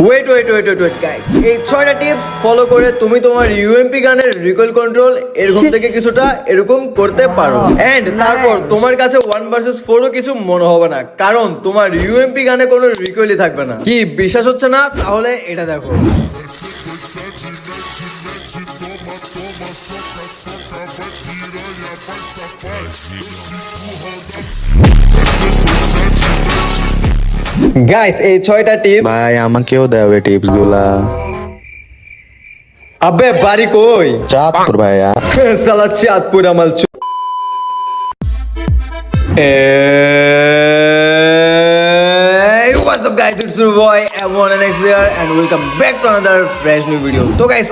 Wait wait wait wait wait guys, এই 6টা tips follow করে তুমি তোমার ইউএমপি গানের রিকয়েল কন্ট্রোল এরকম থেকে কিছুটা এরকম করতে পারো। এন্ড তারপর তোমার কাছে 1 vs 4 ও কিছু মনে হবে না, কারণ তোমার ইউএমপি গানে কোনো রিকয়েলই থাকবে না। কি বিশ্বাস হচ্ছে না? তাহলে এটা দেখো। গাইস, এই 6টা টিপস ভাই আমাকেও দাও এই টিপস গুলা। আবে বাড়ি কই? চাঁদপুর ভাইয়া। সালা চাঁদপুর আমাল চু। Hey, what's up guys, it's your boy M1NX here and welcome back to another fresh new video. তো গাইস,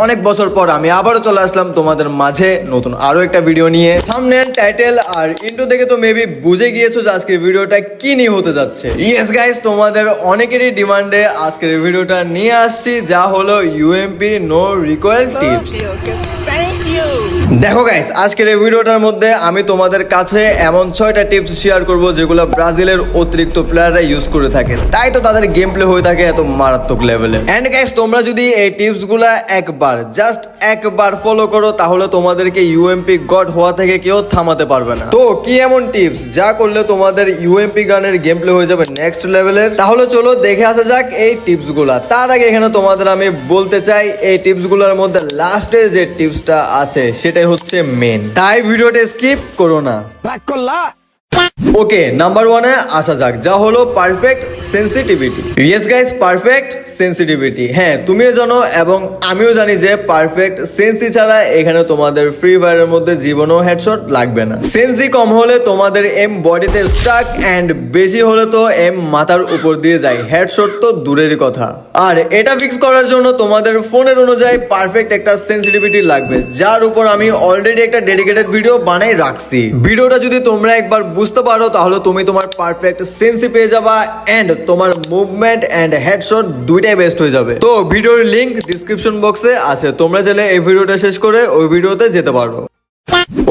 অনেক বছর পর আমি আবারও চলে আসলাম তোমাদের মাঝে নতুন আরো একটা ভিডিও নিয়ে। থাম্বনেল, টাইটেল আর ইন্ট্রো দেখে তো মেবি বুঝে গিয়েছো যে আজকের ভিডিওটা কি নিয়ে হতে যাচ্ছে। ইয়েস গাইস, তোমাদের অনেকেরই ডিমান্ডে আজকের ভিডিওটা নিয়ে আসছি, যা হলো ইউএমপি নো রিকয়েল টিপস। দেখো গাইস, আজকের এই ভিডিওটার মধ্যে আমি তোমাদের কাছে এমন 6টা টিপস শেয়ার করব যেগুলো ব্রাজিলের অতিরিক্ত প্লেয়াররা ইউজ করে থাকে, তাই তো তাদের গেম প্লে হয়ে থাকে এত মারাত্মক লেভেলে। এন্ড গাইস, তোমরা যদি এই টিপসগুলো একবার ফলো করো তাহলে তোমাদেরকে ইউএমপি গড হওয়া থেকে কেউ থামাতে পারবে না। তো কি এমন টিপস যা করলে তোমাদের ইউএমপি গানের গেম প্লে হয়ে যাবে নেক্সট লেভেলের? তাহলে চলো দেখে আসা যাক এই টিপসগুলা। তার আগে এখানে তোমাদের আমি বলতে চাই, এই টিপসগুলোর মধ্যে লাস্টের যে টিপসটা আছে সেটাই হচ্ছে মেন, তাই ভিডিওটা স্কিপ করো না। ওকে, নাম্বার 1 এ আসা যাক, যা হলো perfect sensitivity. Yes guys, perfect sensitivity. হ্যাঁ, তুমিও জানো এবং আমিও জানি যে পারফেক্ট সেন্সি ছাড়া এখানে তোমাদের ফ্রি ফায়ারের মধ্যে জীবনও হেডশট লাগবে না। সেন্সি কম হলে তোমাদের এম বডিতে স্টাক এন্ড বেশি হলে তো এম মাথার উপর দিয়ে যায়, হেডশট তো দূরের কথা। আর এটা ফিক্স করার জন্য তোমাদের ফোনের অনুযায়ী পারফেক্ট একটা সেন্সিটিভিটি লাগবে, যার উপর আমি অলরেডি একটা ডেডিকেটেড ভিডিও বানাই রাখছি। ভিডিওটা যদি তোমরা একবার বুঝতে পারো তাহলে তুমি তোমার পারফেক্ট সেন্সি পেয়ে যাবা এন্ড তোমার মুভমেন্ট এন্ড হেডশট দুইটাই বেস্ট হয়ে যাবে। তো ভিডিওর লিংক ডিসক্রিপশন বক্সে আছে, তোমরা চাইলে এই ভিডিওটা শেষ করে ওই ভিডিওতে যেতে পারো।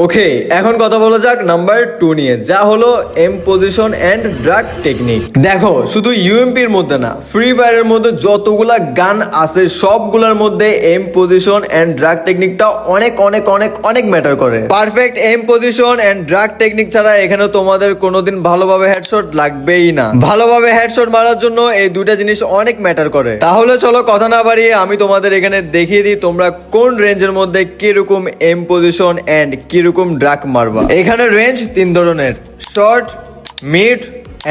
ওকে, এখন কথা বলা যাক নাম্বার 2 নিয়ে, যা হলো aim position and drag technique. দেখো, শুধু ইউএমপির মধ্যে না, ফ্রি ফায়ারের মধ্যে যতগুলা গান আছে সবগুলোর মধ্যে এম পজিশন এন্ড ড্রাগ টেকনিকটা অনেক ম্যাটার করে। Perfect aim position and drag technique ছাড়া এখানে তোমাদের কোনোদিন ভালোভাবে হেডশট লাগবেই না। ভালোভাবে হেডশট মারার জন্য এই দুইটা জিনিস অনেক ম্যাটার করে। তাহলে চলো কথা না বাড়িয়ে আমি তোমাদের এখানে দেখিয়ে দিই তোমরা কোন রেঞ্জের মধ্যে কিরকম এম পজিশন এন্ড কিরকম ড্রাগ মারবা। এখানে রেঞ্জ 3 ধরনের, শর্ট, মিড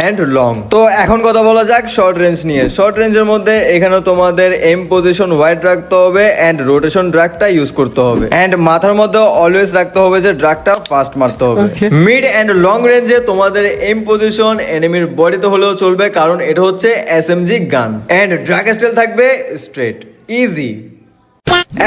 এন্ড লং। তো এখন কথা বলা যাক শর্ট রেঞ্জ নিয়ে। শর্ট রেঞ্জের মধ্যে এখানে তোমাদের এম পজিশন ওয়াইড রাখতে হবে এন্ড রোটেশন ড্রাগটা ইউজ করতে হবে এন্ড মাথার মধ্যে অলওয়েজ রাখতে হবে যে ড্রাগটা ফাস্ট মারতে হবে। মিড এন্ড লং রেঞ্জে তোমাদের এম পজিশন এনিমির বডিতে হলেও চলবে, কারণ এটা হচ্ছে SMG gun and drag style থাকবে স্ট্রেট, ইজি।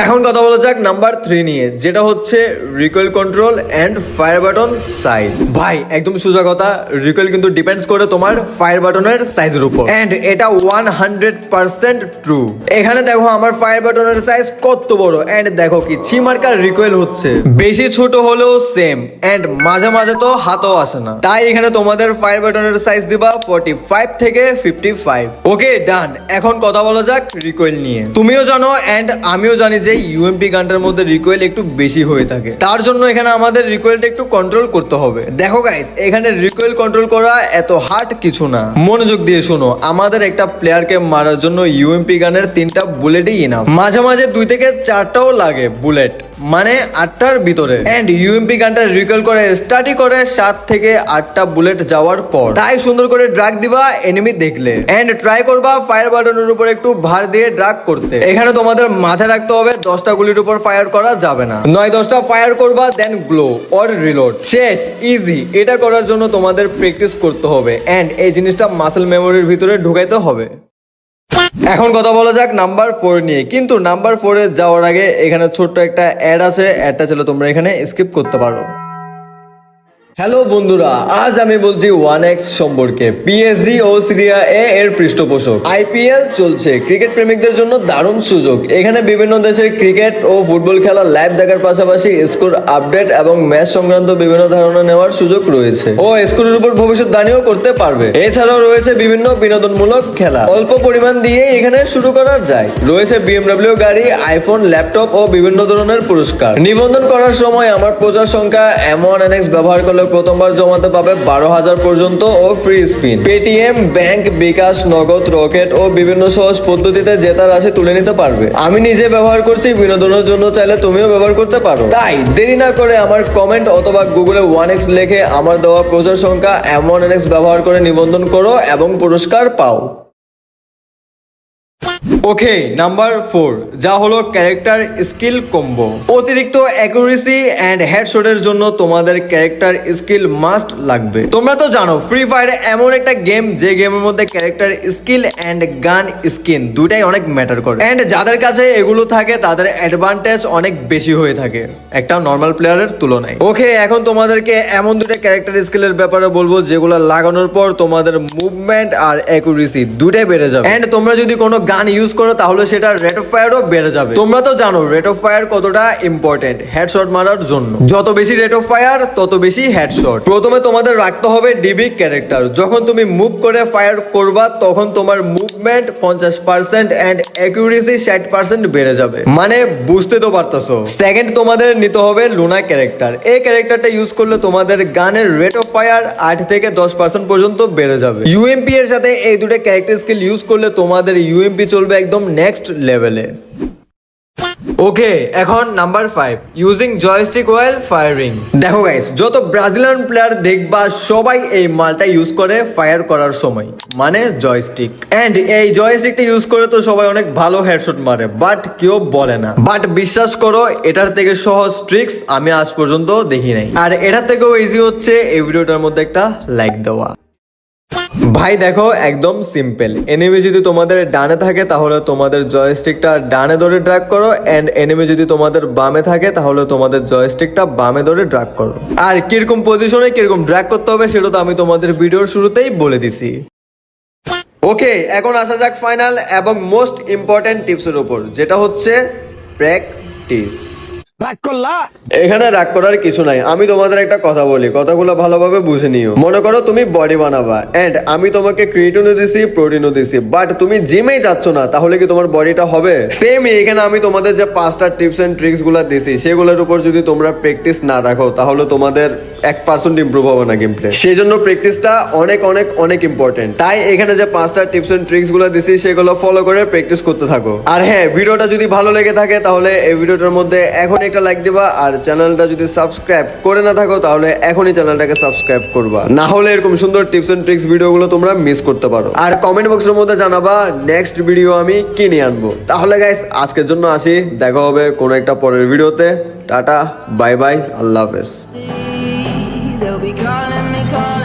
এখন কথা বলা যাক নাম্বার 3 নিয়ে, যেটা হচ্ছে recoil control and fire button size. ভাই একদম সোজা কথা, রিকয়েল কিন্তু ডিপেন্ডস করে তোমার ফায়ার বাটনের সাইজের উপর এন্ড এটা 100% ট্রু। এখানে দেখো আমার ফায়ার বাটনের সাইজ কত বড় এন্ড দেখো কি ছিমার্কার রিকয়েল হচ্ছে, বেশি ছোট হলেও সেম এন্ড মাঝে মাঝে তো হাতও আসে না। তাই এখানে তোমাদের ফায়ার বাটনের সাইজ দিবা 45 থেকে 55। ওকে ডান। এখন কথা বলা যাক রিকয়েল নিয়ে। তুমিও জানো এন্ড আমিও জানি যে ইউএমপি গানটার মধ্যে রিকয়েল একটু বেশি হয়ে থাকে, তার জন্য এখানে আমাদের রিকয়েলটা একটু কন্ট্রোল করতে হবে। দেখো গাইস, এখানে রিকয়েল কন্ট্রোল করা এত হার্ড কিছু না, মনোযোগ দিয়ে শোনো। আমাদের একটা প্লেয়ারকে মারার জন্য ইউএমপি গানের 3টা বুলেটই ইনাফ, মাঝে মাঝে 2 থেকে 4টাও লাগে বুলেট, মানে 8টার ভিতরে। এন্ড ইউএমপি গানটা রিকয়েল করে স্টার্টই করে 7 থেকে 8টা বুলেট যাওয়ার পর। তাই সুন্দর করে ড্রাগ দিবা এনিমি দেখলে এন্ড ট্রাই করবা ফায়ার বাটনের উপর একটু ভার দিয়ে ড্রাগ করতে। এখানে তোমাদের মাথায় রাখতে হবে 10টা গুলির উপর ফায়ার করা যাবে না, 9-10টা ফায়ার করবা দেন গ্লো অর রিলোড, শেষ, ইজি। এটা করার জন্য তোমাদের প্র্যাকটিস করতে হবে এন্ড এই জিনিসটা মাসেল মেমোরির ভিতরে ঢুকাইতে হবে। এখন কথা বলা যাক নাম্বার 4 নিয়ে, কিন্তু নাম্বার 4 এ যাওয়ার আগে এখানে ছোট্ট একটা অ্যাড আছে, অ্যাডটা ছিল তোমরা এখানে স্কিপ করতে পারো। হ্যালো বন্ধুরা, আজ আমি বলছি 1x সম্পর্কে। পিএসজি ও সিরিয়া এ এর পৃষ্ঠপোষক। আইপিএল চলছে, ক্রিকেট প্রেমিকদের জন্য দারুণ সুযোগ। এখানে বিভিন্ন দেশের ক্রিকেট ও ফুটবল খেলা লাইভ দেখার পাশাপাশি স্কোর আপডেট এবং ম্যাচ সংক্রান্ত বিভিন্ন ধারণা নেওয়ার সুযোগ রয়েছে ও স্কোরের উপর ভবিষ্যৎবাণীও করতে পারবে। এছাড়াও রয়েছে বিভিন্ন বিনোদনমূলক খেলা, অল্প পরিমাণ দিয়ে এখানে শুরু করা যায়। রয়েছে বিএমডব্লিউ গাড়ি, আইফোন, ল্যাপটপ ও বিভিন্ন ধরনের পুরস্কার। নিবন্ধন করার সময় আমার প্রচার সংখ্যা M1NX ব্যবহার করলে প্রথমবার জমাতে পাবে 12,000 পর্যন্ত ও ফ্রি স্পিন। পেটিএম, ব্যাংক, বিকাশ, নগদ, রকেট ও বিভিন্ন সহজ পদ্ধতিতে জেতার রাশি তুলে নিতে পারবে। আমি নিজে ব্যবহার করছি, বিনোদনের জন্য চাইলে তুমিও ব্যবহার করতে পারো। তাই দেরি না করে আমার কমেন্ট অথবা গুগলে 1x লিখে আমার দেওয়া প্রচার সংখ্যা M1NX ব্যবহার করে নিবন্ধন করো এবং পুরস্কার পাও। ওকে, নাম্বার 4 যা হলো ক্যারেক্টার স্কিল কম্বো। অতিরিক্ত অ্যাকুরেসি এন্ড হেডশটের জন্য তোমাদের ক্যারেক্টার স্কিল মাস্ট লাগবে। তোমরা তো জানো ফ্রি ফায়ার এমন একটা গেম যে গেমের মধ্যে character skill and gun skin দুটাই অনেক ম্যাটার করে। এন্ড যাদের কাছে এগুলো থাকে তাদের অ্যাডভান্টেজ অনেক বেশি হয়ে থাকে একটা নর্মাল প্লেয়ারের তুলনায়। ওকে, এখন তোমাদেরকে এমন দুটো ক্যারেক্টার স্কিলের ব্যাপারে বলবো যেগুলো লাগানোর পর তোমাদের মুভমেন্ট আর অ্যাকুরেসি দুটাই বেড়ে যাবে। এন্ড তোমরা যদি কোনো গান ইউজ করো তাহলে সেটা রেট অফ ফায়ারও বেড়ে যাবে। তোমরা তো জানো রেট অফ ফায়ার কতটা ইম্পর্টেন্ট হেডশট মারার জন্য। যত বেশি রেট অফ ফায়ার তত বেশি হেডশট। প্রথমে তোমাদের রাখতে হবে ডিবি ক্যারেক্টার। যখন তুমি মুভ করে ফায়ার করবা তখন তোমার মুভমেন্ট 50% এন্ড অ্যাকুরেসি 60% বেড়ে যাবে। মানে বুঝতে তো পারতেছো। সেকেন্ড, তোমাদের নিতে হবে লুনা ক্যারেক্টার। এই ক্যারেক্টারটা ইউজ করলে তোমাদের গানের রেট অফ ফায়ার 8 থেকে 10% পর্যন্ত বেড়ে যাবে। ইউএমপি এর সাথে এই দুটো ক্যারেক্টার স্কিল ইউজ করলে তোমাদের ইউএমপি চলবে একদম নেক্সট লেভেলে। ওকে, এখন নাম্বার 5 ইউজিং জয়স্টিক ওয়াইল ফায়ারিং। দেখো গাইস, যত ব্রাজিলিয়ান প্লেয়ার দেখবা সবাই এই মালটা ইউজ করে ফায়ার করার সময়, মানে জয়স্টিক। এন্ড এই জয়স্টিকটা ইউজ করে তো সবাই অনেক ভালো হেডশট মারে, বাট কেউ বলে না। বাট বিশ্বাস করো, এটার থেকে সহজ ট্রিক্স আমি আজ পর্যন্ত দেখি নাই। আর এটার থেকেও ইজি হচ্ছে এই ভিডিওটার মধ্যে একটা লাইক দেওয়া। ভাই দেখো, একদম সিম্পল। এনিমি যদি তোমাদের ডানে থাকে তাহলে তোমাদের জয়স্টিকটা ডানে ধরে ড্র্যাগ করো, এন্ড এনিমি যদি তোমাদের বামে থাকে তাহলে তোমাদের জয়স্টিকটা বামে ধরে ড্র্যাগ করো। আর কিরকম পজিশনে কিরকম ড্র্যাগ করতে হবে সেটা তো আমি তোমাদের ভিডিওর শুরুতেই বলে দিছি। ওকে, এখন আসা যাক ফাইনাল এবং মোস্ট ইম্পর্টেন্ট টিপসের উপর, যেটা হচ্ছে প্র্যাকটিস। এখানে রাগ করার কিছু নাই। আমি তোমাদের একটা কথা বলি, কথাগুলো ভালোভাবে বুঝে নিও। মনে করো তুমি বডি বানাবা এন্ড আমি তোমাকে ক্রিয়েটিনও দিছি, প্রোটিনও দিছি, বাট তুমি জিমেই যাচ্ছ না, তাহলে কি তোমার বডিটা হবে? সেম এখানে আমি তোমাদের যে 5টা টিপস এন্ড ট্রিক্স গুলা দিছি সেগুলোর উপর যদি তোমরা প্র্যাকটিস না রাখো তাহলে তোমাদের 1% ইমপ্রুভ হবে না গেম প্লে। সেই জন্য প্র্যাকটিসটা অনেক অনেক অনেক ইম্পর্টেন্ট। তাই এখানে যে 5টা টিপস এন্ড ট্রিক্স গুলো দিছি সেগুলো ফলো করে প্র্যাকটিস করতে থাকো। আর হ্যাঁ, ভিডিওটা যদি ভালো লেগে থাকে তাহলে এই ভিডিওটার মধ্যে এখন একটা লাইক দিবা। আর চ্যানেলটা যদি সাবস্ক্রাইব করে না থাকো তাহলে এখনই চ্যানেলটাকে সাবস্ক্রাইব করবা, না হলে এরকম সুন্দর টিপস এন্ড ট্রিক্স ভিডিওগুলো তোমরা মিস করতে পারো। আর কমেন্ট বক্সের মধ্যে জানাবা নেক্সট ভিডিও আমি কি নিয়ে আনবো। তাহলে গাইস, আজকের জন্য আসি, দেখা হবে কোনো একটা পরের ভিডিওতে। টাটা, বাই বাই, আল্লাহ হাফেজ। They'll be calling me, calling